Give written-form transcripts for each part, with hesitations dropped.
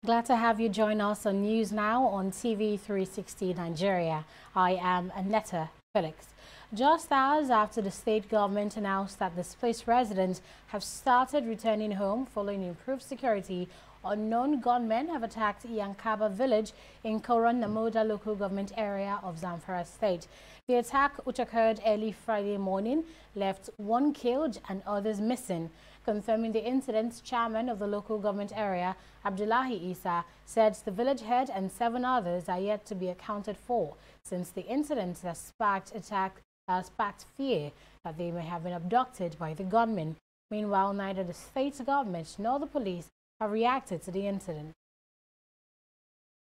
Glad to have you join us on News Now on TV360 Nigeria. I am Anetta Felix. Just hours after the state government announced that displaced residents have started returning home following improved security, unknown gunmen have attacked Yankaba village in Koran Namoda local government area of Zamfara state. The attack, which occurred early Friday morning, left one killed and others missing. Confirming the incident, chairman of the local government area, Abdullahi Isa, said the village head and 7 others are yet to be accounted for, since the incident has sparked fear that they may have been abducted by the gunmen. Meanwhile, neither the state government nor the police have reacted to the incident.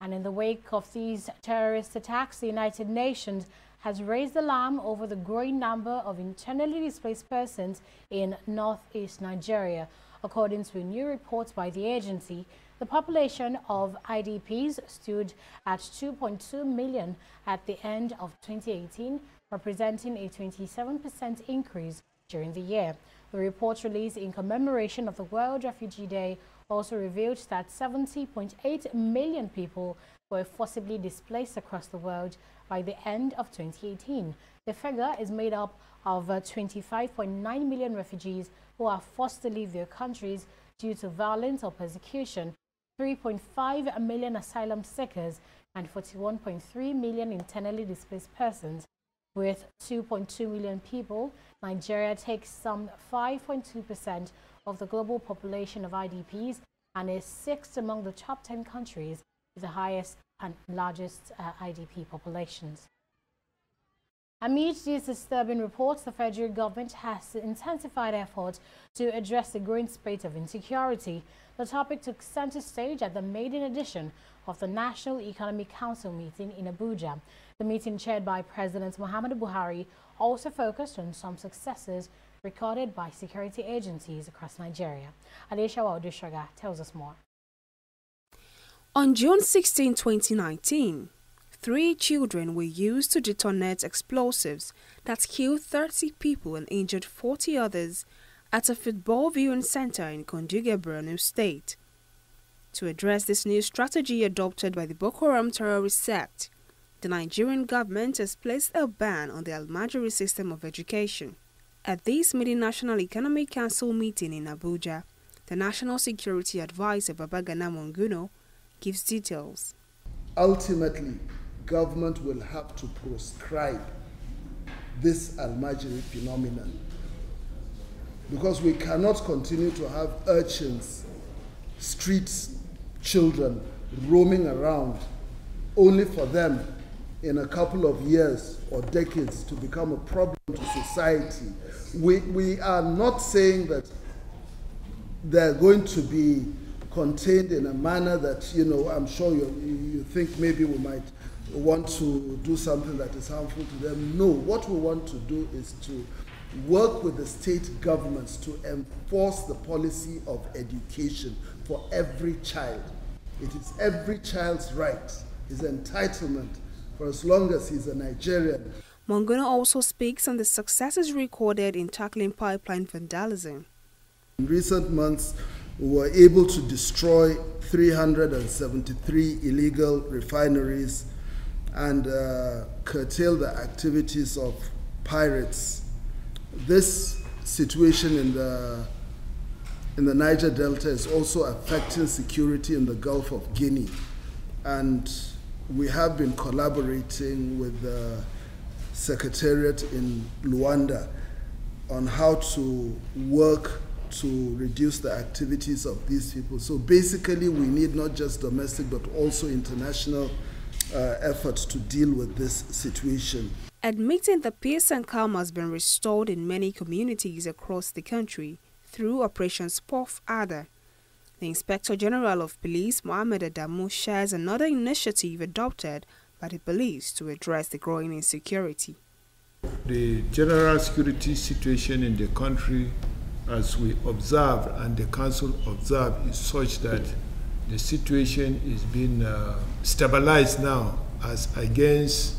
And in the wake of these terrorist attacks, the United Nations has raised alarm over the growing number of internally displaced persons in northeast Nigeria. According to a new report by the agency, the population of IDPs stood at 2.2 million at the end of 2018, representing a 27% increase during the year. The report, released in commemoration of the World Refugee Day, also revealed that 70.8 million people were forcibly displaced across the world by the end of 2018. The figure is made up of 25.9 million refugees who are forced to leave their countries due to violence or persecution, 3.5 million asylum seekers, and 41.3 million internally displaced persons. With 2.2 million people, Nigeria takes some 5.2% of the global population of IDPs and is 6th among the top 10 countries with the highest and largest IDP populations. Amid these disturbing reports, the federal government has intensified efforts to address the growing spate of insecurity. The topic took center stage at the maiden edition of the National Economic Council meeting in Abuja. The meeting, chaired by President Muhammadu Buhari, also focused on some successes recorded by security agencies across Nigeria. Adeshawa Odeshoga tells us more. On June 16, 2019, 3 children were used to detonate explosives that killed 30 people and injured 40 others at a football viewing center in Converged, Borno State. To address this new strategy adopted by the Boko Haram terrorist sect, the Nigerian government has placed a ban on the Almajiri system of education. At this National Economic Council meeting in Abuja, the National Security Advisor Babagana Monguno gives details. Ultimately, government will have to proscribe this Almajiri phenomenon, because we cannot continue to have urchins, street children roaming around only for them in a couple of years or decades to become a problem to society. We are not saying that they're going to be contained in a manner that, I'm sure you think maybe we might want to do something that is harmful to them. No, what we want to do is to work with the state governments to enforce the policy of education for every child. It is every child's right, his entitlement, for as long as he's a Nigerian. Monguno also speaks on the successes recorded in tackling pipeline vandalism. In recent months, we were able to destroy 373 illegal refineries and curtail the activities of pirates. This situation in the Niger Delta is also affecting security in the Gulf of Guinea, and we have been collaborating with the Secretariat in Luanda on how to work to reduce the activities of these people. So basically, we need not just domestic but also international efforts to deal with this situation. Admitting the peace and calm has been restored in many communities across the country through Operation Spoff Ada, the Inspector General of Police, Mohammed Adamu, shares another initiative adopted by the police to address the growing insecurity. The general security situation in the country, as we observe and the council observe, is such that the situation is being stabilized now as against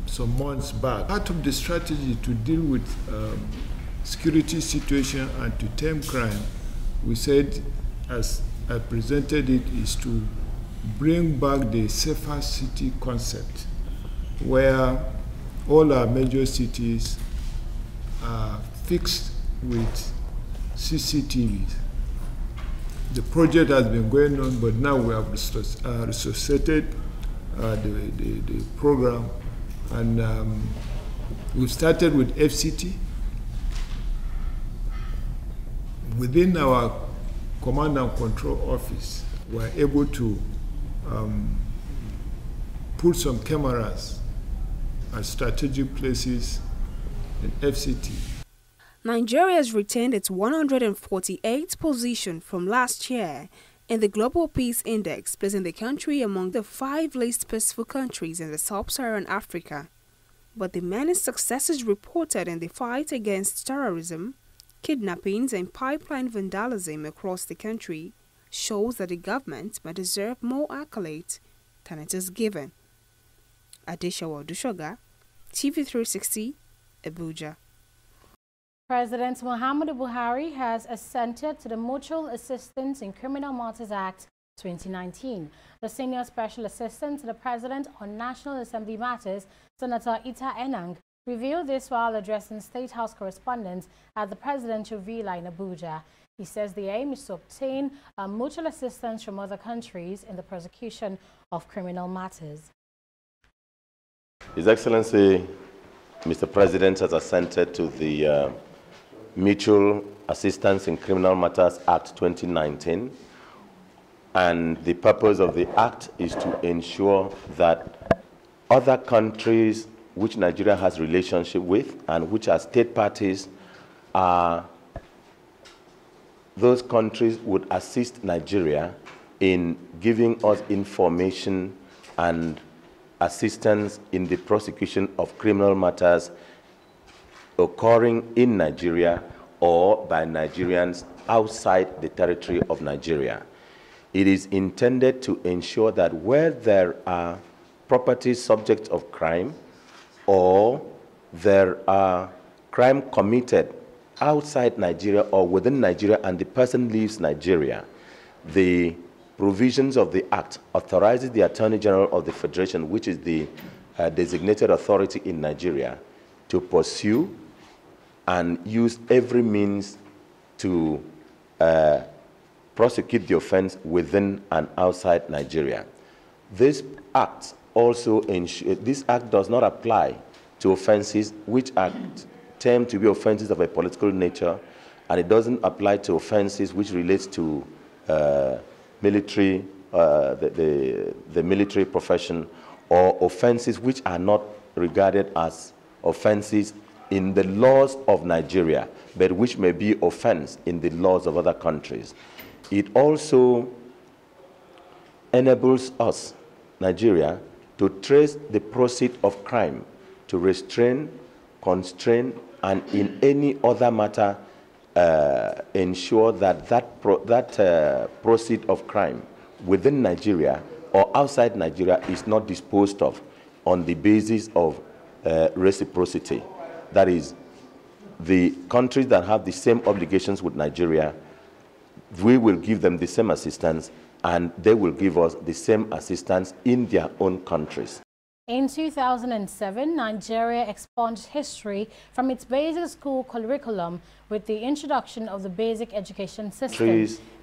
some months back. Part of the strategy to deal with security situation and to tame crime, we said as I presented it is to bring back the safer city concept, where all our major cities are fixed with CCTVs. The project has been going on, but now we have resuscitated the program, and we've started with FCT. Within our command and control office, we're able to put some cameras at strategic places in FCT. Nigeria has retained its 148th position from last year in the Global Peace Index, placing the country among the 5 least peaceful countries in the sub-Saharan Africa. But the many successes reported in the fight against terrorism, kidnappings and pipeline vandalism across the country shows that the government might deserve more accolades than it is given. Adeshawa Dushoga, TV360, Abuja. President Muhammadu Buhari has assented to the Mutual Assistance in Criminal Matters Act 2019. The Senior Special Assistant to the President on National Assembly Matters, Senator Ita Enang, revealed this while addressing State House correspondents at the Presidential Villa in Abuja. He says the aim is to obtain mutual assistance from other countries in the prosecution of criminal matters. His Excellency, Mr. President, has assented to the Mutual Assistance in Criminal Matters Act 2019, and the purpose of the act is to ensure that other countries which Nigeria has relationship with and which are state parties, those countries would assist Nigeria in giving us information and assistance in the prosecution of criminal matters occurring in Nigeria or by Nigerians outside the territory of Nigeria. It is intended to ensure that where there are properties subject of crime or there are crime committed outside Nigeria or within Nigeria and the person leaves Nigeria, the provisions of the Act authorizes the Attorney General of the Federation, which is the designated authority in Nigeria, to pursue and use every means to prosecute the offense within and outside Nigeria. This Act also this Act does not apply to offenses which are termed to be offenses of a political nature, and it doesn't apply to offenses which relate to military, the military profession, or offenses which are not regarded as offenses in the laws of Nigeria, but which may be offense in the laws of other countries. It also enables us, Nigeria, to trace the proceeds of crime, to restrain, constrain, and in any other matter ensure that proceed of crime within Nigeria or outside Nigeria is not disposed of on the basis of reciprocity. That is, the countries that have the same obligations with Nigeria, we will give them the same assistance and they will give us the same assistance in their own countries. In 2007, Nigeria expunged history from its basic school curriculum with the introduction of the basic education system.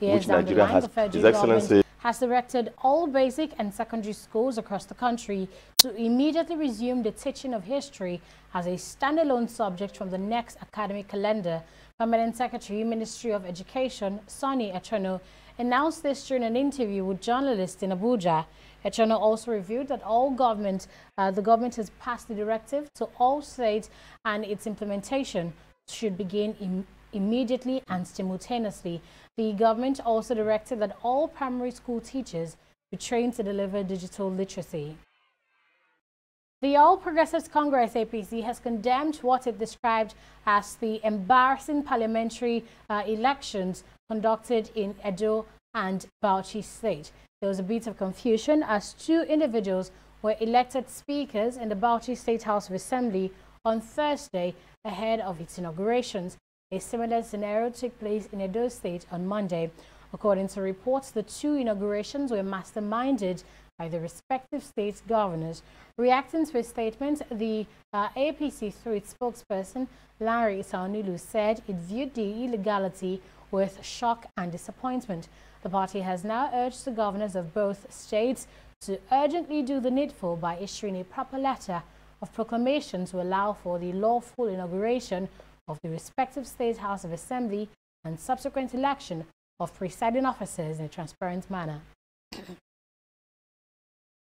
Years down the line, the federal government has directed all basic and secondary schools across the country to immediately resume the teaching of history as a standalone subject from the next academic calendar. Permanent Secretary, Ministry of Education, Sonny Echono, announced this during an interview with journalists in Abuja. Echono also revealed that the government has passed the directive to all states, and its implementation should begin immediately and simultaneously. The government also directed that all primary school teachers be trained to deliver digital literacy. The All Progressives Congress APC has condemned what it described as the embarrassing parliamentary elections conducted in Edo and Bauchi State. There was a bit of confusion as 2 individuals were elected speakers in the Bauchi State House of Assembly on Thursday ahead of its inaugurations. A similar scenario took place in Edo State on Monday. According to reports, the two inaugurations were masterminded by the respective state governors. Reacting to a statement, the APC, through its spokesperson, Larry Saunulu, said it viewed the illegality with shock and disappointment. The party has now urged the governors of both states to urgently do the needful by issuing a proper letter of proclamation to allow for the lawful inauguration of the respective state House of Assembly and subsequent election of presiding officers in a transparent manner.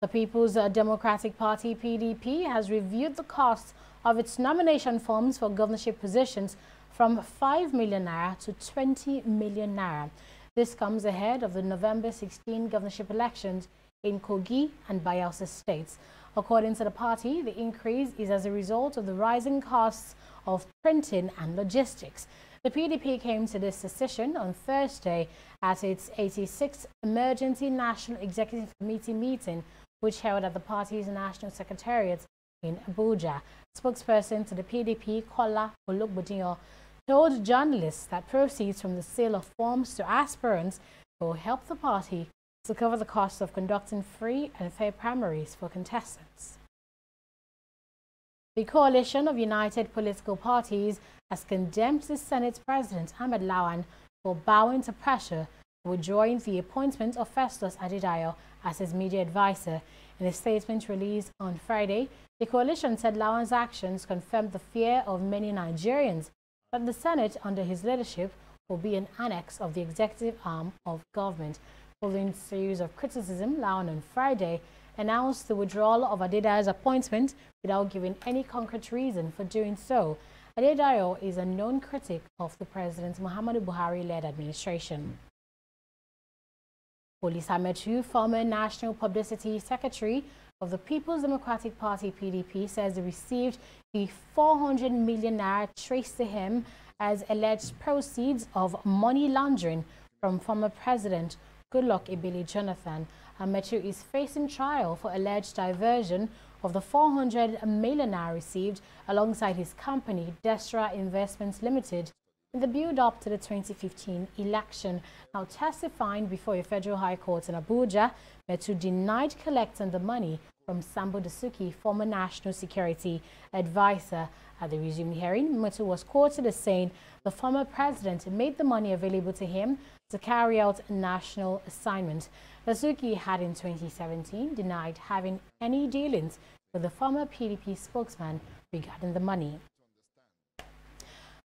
The People's Democratic Party, PDP, has reviewed the cost of its nomination forms for governorship positions from 5 million naira to 20 million naira. This comes ahead of the November 16 governorship elections in Kogi and Bayelsa states. According to the party, the increase is as a result of the rising costs of printing and logistics. The PDP came to this decision on Thursday at its 86th Emergency National Executive Committee meeting, which held at the party's National Secretariat in Abuja. Spokesperson to the PDP, Kola Ologbodinyo, told journalists that proceeds from the sale of forms to aspirants will help the party to cover the cost of conducting free and fair primaries for contestants. The coalition of united political parties has condemned the Senate President Ahmed Lawan for bowing to pressure to withdrawing the appointment of Festus Adedayo as his media advisor. In a statement released on Friday, the coalition said Lawan's actions confirmed the fear of many Nigerians that the Senate under his leadership will be an annex of the executive arm of government. Following a series of criticism, Lawan on Friday announced the withdrawal of Adedayo's appointment without giving any concrete reason for doing so. Adedayo is a known critic of the President Muhammadu Buhari-led administration. Police Ametu, former National Publicity Secretary of the People's Democratic Party, PDP, says he received the 400 million naira traced to him as alleged proceeds of money laundering from former President Goodluck Ebele Jonathan. Ametu is facing trial for alleged diversion of the 400 million naira received alongside his company, Destra Investments Limited, in the build-up to the 2015 election. Now testifying before a federal high court in Abuja, Metu denied collecting the money from Sambo Dasuki, former national security advisor. At the resumed hearing, Metu was quoted as saying the former president made the money available to him to carry out national assignments. Dasuki had in 2017 denied having any dealings with the former PDP spokesman regarding the money.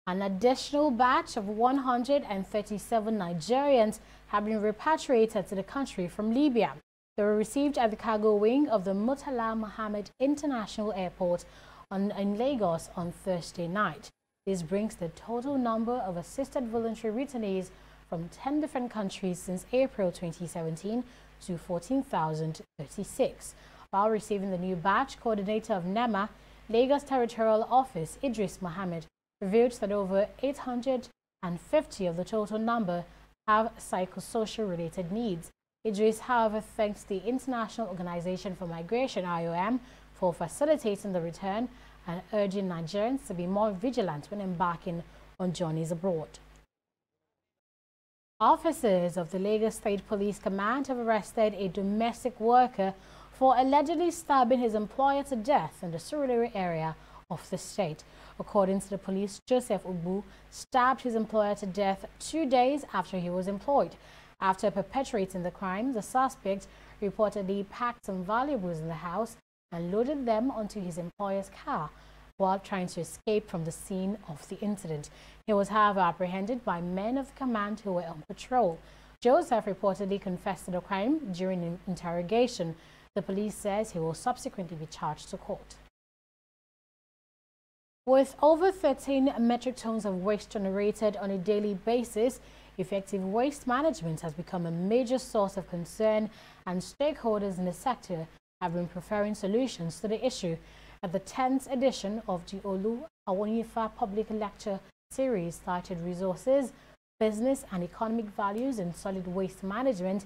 An additional batch of 137 Nigerians have been repatriated to the country from Libya. They were received at the cargo wing of the Murtala Mohammed International Airport in Lagos on Thursday night. This brings the total number of assisted voluntary returnees from 10 different countries since April 2017 to 14,036. While receiving the new batch, coordinator of NEMA, Lagos Territorial Office, Idris Mohammed, revealed that over 850 of the total number have psychosocial related needs. Idris, however, thanks the International Organization for Migration, IOM, for facilitating the return and urging Nigerians to be more vigilant when embarking on journeys abroad. Officers of the Lagos State Police Command have arrested a domestic worker for allegedly stabbing his employer to death in the Surulere area of the state. According to the police, Joseph Ubu stabbed his employer to death 2 days after he was employed. After perpetrating the crime, the suspect reportedly packed some valuables in the house and loaded them onto his employer's car while trying to escape from the scene of the incident. He was, however, apprehended by men of the command who were on patrol. Joseph reportedly confessed to the crime during an interrogation. The police says he will subsequently be charged to court. With over 13 metric tons of waste generated on a daily basis, effective waste management has become a major source of concern, and stakeholders in the sector have been preferring solutions to the issue. At the 10th edition of the Olu Awonifa Public Lecture Series titled Resources, Business and Economic Values in Solid Waste Management,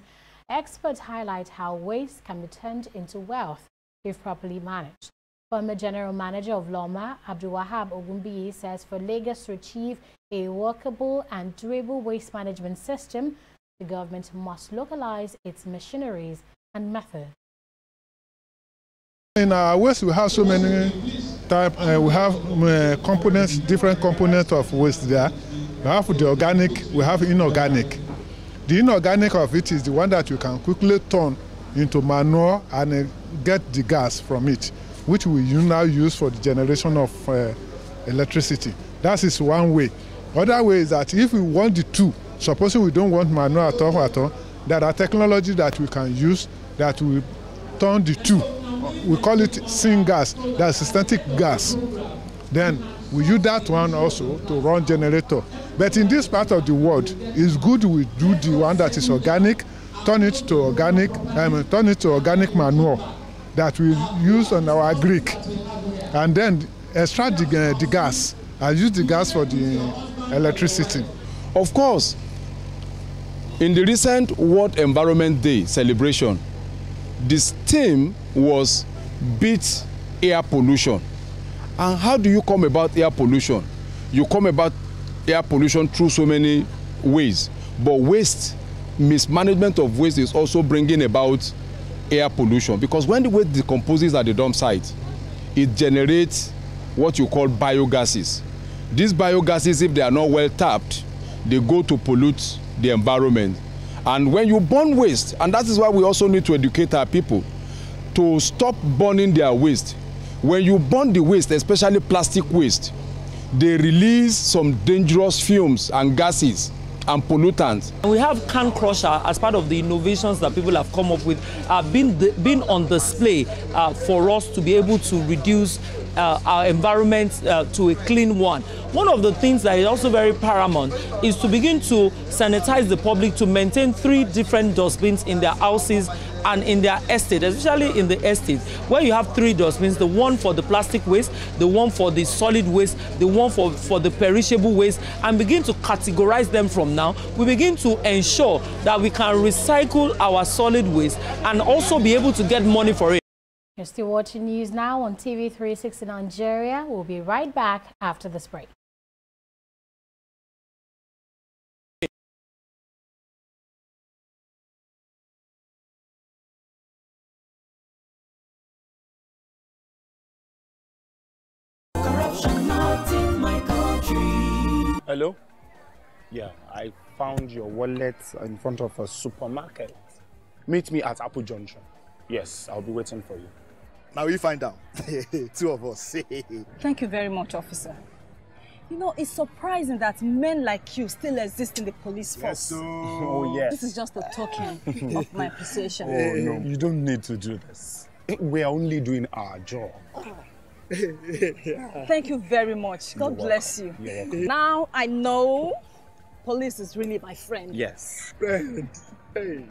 experts highlight how waste can be turned into wealth if properly managed. Former General Manager of Loma, Abdulwahab Ogunbiyi, says for Lagos to achieve a workable and durable waste management system, the government must localize its machineries and methods. In our waste, we have so many types. We have components, different components of waste there. We have the organic, we have inorganic. The inorganic of it is the one that you can quickly turn into manure and get the gas from it, which we now use for the generation of electricity. That is one way. Other way is that if we want the two, supposing we don't want manure at all, there are technology that we can use that will turn the two. We call it syngas, that's synthetic gas. Then we use that one also to run generator. But in this part of the world, it's good we do the one that is organic, turn it to organic manure that we use on our agric, and then extract the gas and use the gas for the electricity. Of course, in the recent World Environment Day celebration, this theme was beat air pollution. And how do you come about air pollution? You come about air pollution through so many ways. But waste, mismanagement of waste is also bringing about air pollution, because when the waste decomposes at the dump site, it generates what you call biogases. These biogases, if they are not well tapped, they go to pollute the environment. And when you burn waste, and that is why we also need to educate our people to stop burning their waste. When you burn the waste, especially plastic waste, they release some dangerous fumes and gases and pollutants. We have can crusher as part of the innovations that people have come up with, been on display for us to be able to reduce our environment to a clean one. One of the things that is also very paramount is to begin to sanitize the public, to maintain 3 different dustbins in their houses and in their estate, especially in the estate, where you have 3 dustbins, the one for the plastic waste, the one for the solid waste, the one for the perishable waste, and begin to categorize them from now. We begin to ensure that we can recycle our solid waste and also be able to get money for it. You're still watching news now on TV360 Nigeria. We'll be right back after this break. Hello? Yeah, I found your wallet in front of a supermarket. Meet me at Apple Junction. Yes, I'll be waiting for you. Now we find out. 2 of us. Thank you very much, officer. You know, it's surprising that men like you still exist in the police force. Yes, so... Oh, yes. This is just a token of my appreciation. Oh, no. You don't need to do this. We're only doing our job. Thank you very much. God bless you. You're welcome. Now I know police is really my friend. Yes. Friend. Hey.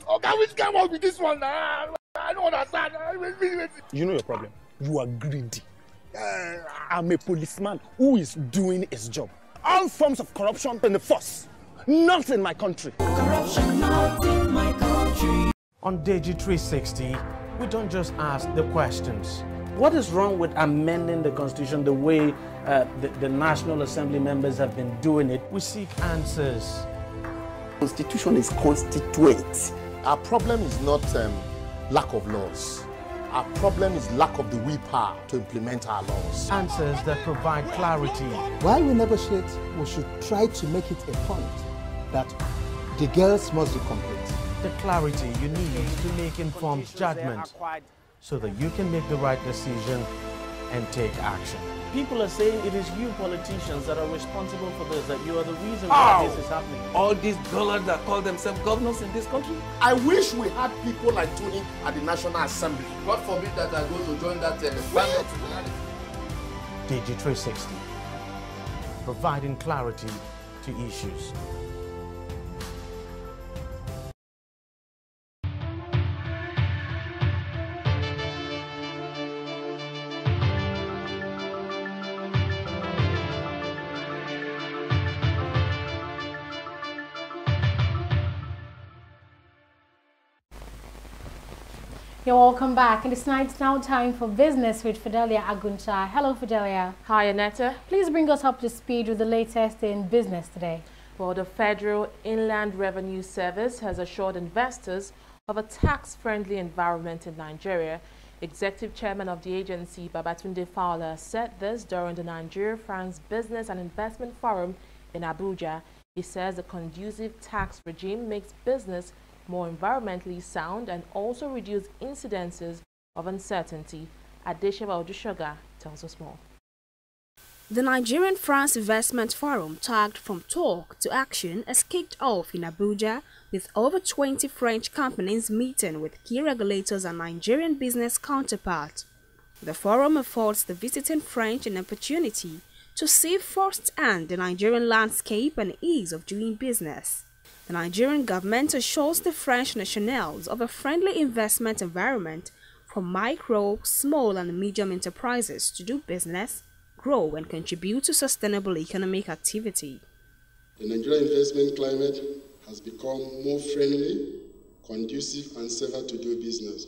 Okay, which came up with this one now? I don't understand. You know your problem. You are greedy. I'm a policeman who is doing his job. All forms of corruption in the force. Not in my country. Corruption not in my country. On TV360, we don't just ask the questions. What is wrong with amending the Constitution the way the National Assembly members have been doing it? We seek answers. Constitution is constituent. Our problem is not lack of laws. Our problem is lack of the willpower to implement our laws. Answers that provide clarity. While we negotiate, we should try to make it a point that the girls must be complete. The clarity you need to make informed judgment so that you can make the right decision and take action. People are saying it is you politicians that are responsible for this, that you are the reason why this is happening. All these dullards that call themselves governors in this country. I wish we had people like Tony at the National Assembly. God forbid that I go to join that TV360, providing clarity to issues. You're welcome back. And it's now time for business with Fidelia Aguncha. Hello, Fidelia. Hi, Annetta. Please bring us up to speed with the latest in business today. Well, the Federal Inland Revenue Service has assured investors of a tax-friendly environment in Nigeria. Executive Chairman of the agency, Babatunde Fowler, said this during the Nigeria-France Business and Investment Forum in Abuja. He says the conducive tax regime makes business more environmentally sound and also reduce incidences of uncertainty. Adeshewa Odushoga tells us more. The Nigerian-France Investment Forum, tagged From Talk to Action, has kicked off in Abuja with over 20 French companies meeting with key regulators and Nigerian business counterparts. The forum affords the visiting French an opportunity to see firsthand the Nigerian landscape and ease of doing business. The Nigerian government assures the French nationals of a friendly investment environment for micro, small and medium enterprises to do business, grow and contribute to sustainable economic activity. The Nigerian investment climate has become more friendly, conducive and safer to do business.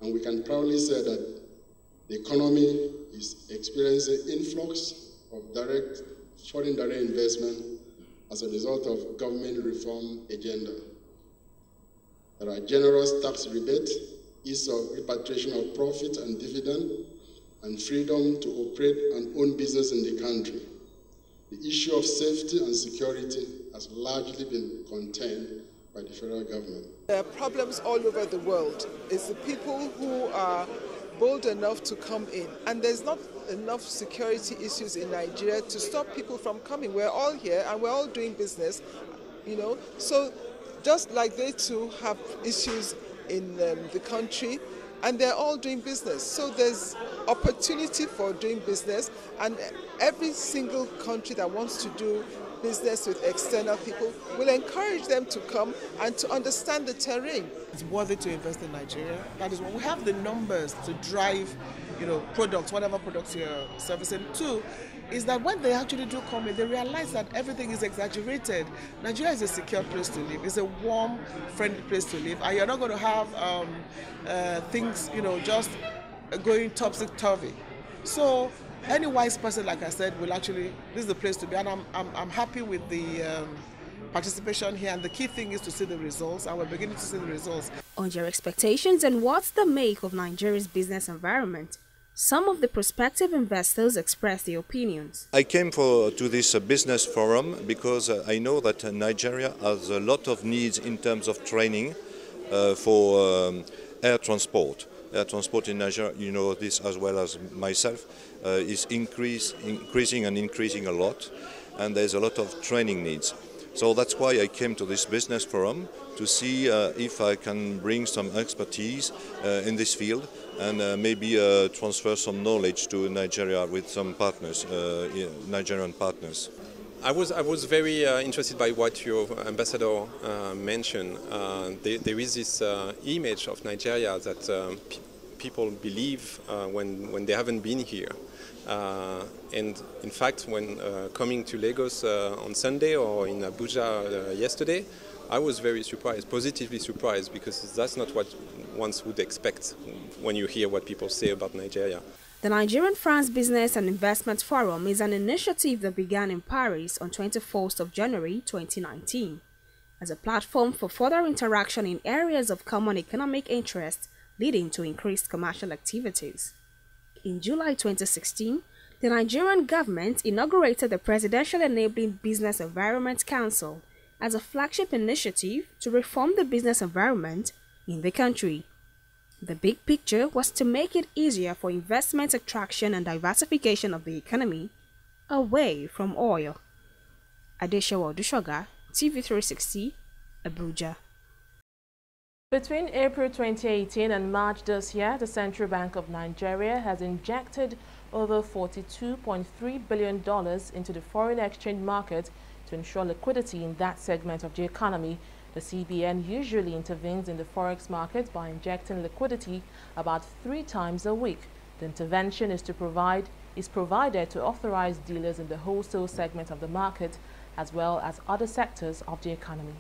And we can proudly say that the economy is experiencing influx of foreign direct investment as a result of government reform agenda. There are generous tax rebates, ease of repatriation of profit and dividend, and freedom to operate and own business in the country. The issue of safety and security has largely been contained by the federal government. There are problems all over the world. It's the people who are bold enough to come in. And there's not enough security issues in Nigeria to stop people from coming. We're all here and we're all doing business, you know. So just like they too have issues in the country, and they're all doing business. So there's opportunity for doing business, and every single country that wants to do business with external people will encourage them to come and to understand the terrain. It's worthy to invest in Nigeria. That is what we have the numbers to drive, you know, products, whatever products you're servicing. Two, is that when they actually do come in, they realize that everything is exaggerated. Nigeria is a secure place to live. It's a warm, friendly place to live. And you're not going to have things, you know, just going topsy-turvy. So any wise person, like I said, will actually, this is the place to be. And I'm happy with the participation here. And the key thing is to see the results. And we're beginning to see the results. On your expectations and what's the make of Nigeria's business environment, some of the prospective investors expressed their opinions. I came to this business forum because I know that Nigeria has a lot of needs in terms of training for air transport. Air transport in Nigeria, you know this as well as myself, is increasing a lot, and there's a lot of training needs. So that's why I came to this business forum, to see if I can bring some expertise in this field and maybe transfer some knowledge to Nigeria with some partners, Nigerian partners. I was very interested by what your ambassador mentioned. There is this image of Nigeria that people believe when they haven't been here. And in fact, when coming to Lagos on Sunday or in Abuja yesterday, I was very surprised, positively surprised, because that's not what one would expect when you hear what people say about Nigeria. The Nigerian-France Business and Investment Forum is an initiative that began in Paris on 21st of January 2019 as a platform for further interaction in areas of common economic interest, leading to increased commercial activities. In July 2016, the Nigerian government inaugurated the Presidential Enabling Business Environment Council as a flagship initiative to reform the business environment in the country. The big picture was to make it easier for investment attraction and diversification of the economy away from oil. Adeshewa Odushoga, TV360, Abuja. Between April 2018 and March this year, the Central Bank of Nigeria has injected over $42.3 billion into the foreign exchange market to ensure liquidity in that segment of the economy. The CBN usually intervenes in the forex market by injecting liquidity about 3 times a week. The intervention is provided to authorize dealers in the wholesale segment of the market as well as other sectors of the economy.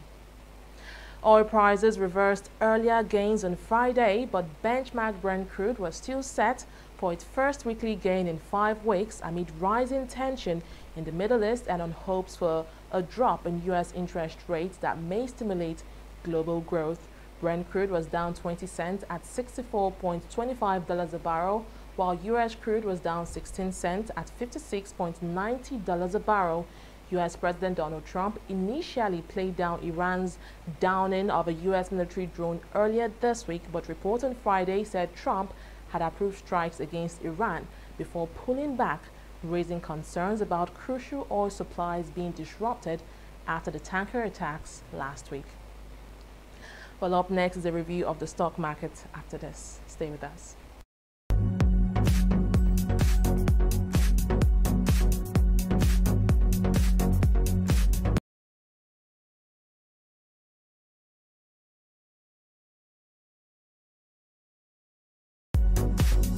Oil prices reversed earlier gains on Friday, but benchmark Brent crude was still set for its first weekly gain in 5 weeks amid rising tension in the Middle East and on hopes for a drop in U.S. interest rates that may stimulate global growth. Brent crude was down 20 cents at $64.25 a barrel, while U.S. crude was down 16 cents at $56.90 a barrel. U.S. President Donald Trump initially played down Iran's downing of a U.S. military drone earlier this week, but reports on Friday said Trump had approved strikes against Iran before pulling back, raising concerns about crucial oil supplies being disrupted after the tanker attacks last week. Well, up next is a review of the stock market after this. Stay with us.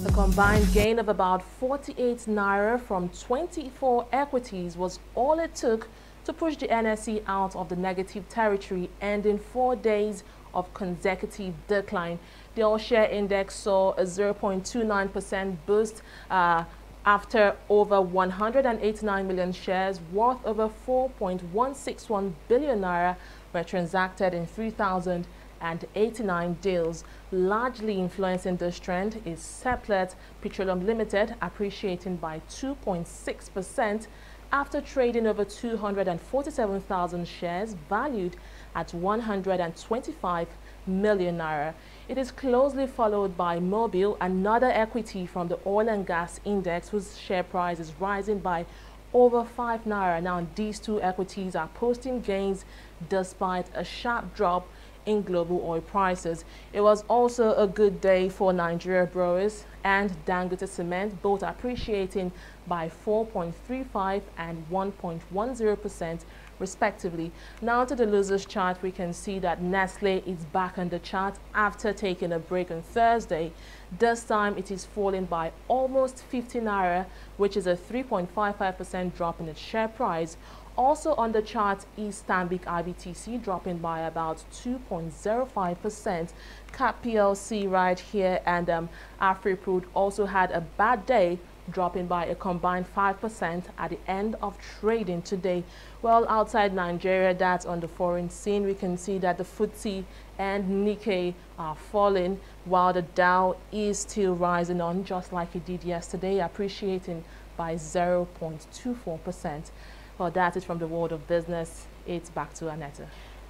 A combined gain of about 48 naira from 24 equities was all it took to push the NSE out of the negative territory, ending 4 days of consecutive decline. The all-share index saw a 0.29% boost after over 189 million shares worth over 4.161 billion naira were transacted in 3,089 deals. Largely influencing this trend is Seplat Petroleum Limited, appreciating by 2.6% after trading over 247,000 shares valued at 125 million naira. It is closely followed by Mobil, another equity from the oil and gas index, whose share price is rising by over 5 naira. Now, these two equities are posting gains despite a sharp drop in global oil prices. It was also a good day for Nigeria Brewers and Dangote Cement, both appreciating by 4.35 and 1.10% respectively. Now to the losers chart, we can see that Nestle is back on the chart after taking a break on Thursday. This time it is falling by almost 50 naira, which is a 3.55% drop in its share price. Also on the chart is Stanbic IBTC, dropping by about 2.05%. Cap PLC right here and AfriProod also had a bad day, dropping by a combined 5% at the end of trading today. Well, outside Nigeria, that's on the foreign scene, we can see that the FTSE and Nikkei are falling, while the Dow is still rising on, just like it did yesterday, appreciating by 0.24%. Well, that is from the world of business. It's back to Annetta.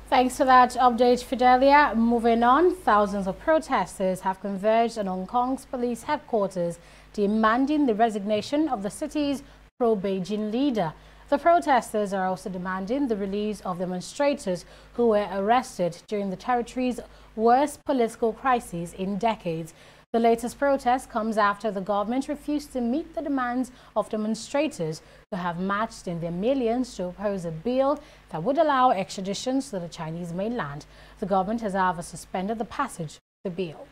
Thanks for that update, Fidelia. Moving on, thousands of protesters have converged on Hong Kong's police headquarters, demanding the resignation of the city's pro-Beijing leader. The protesters are also demanding the release of demonstrators who were arrested during the territory's worst political crisis in decades. The latest protest comes after the government refused to meet the demands of demonstrators who have marched in their millions to oppose a bill that would allow extraditions to the Chinese mainland. The government has, however, suspended the passage of the bill.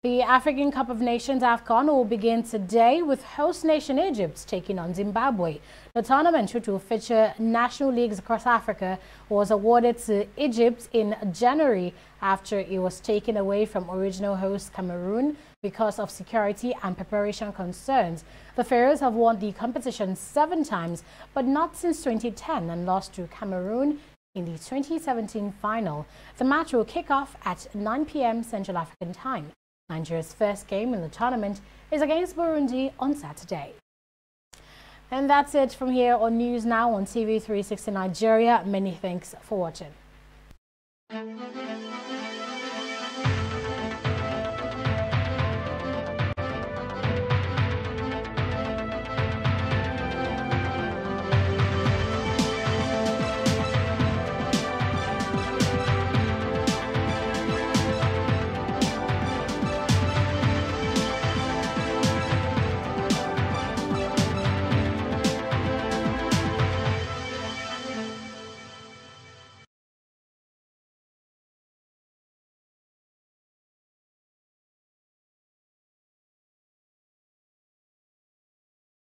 The African Cup of Nations AFCON will begin today with host nation Egypt taking on Zimbabwe. The tournament, which will feature national leagues across Africa, was awarded to Egypt in January after it was taken away from original host Cameroon because of security and preparation concerns. The Pharaohs have won the competition 7 times, but not since 2010, and lost to Cameroon in the 2017 final. The match will kick off at 9 p.m. Central African Time. Nigeria's first game in the tournament is against Burundi on Saturday. And that's it from here on News Now on TV360 Nigeria. Many thanks for watching.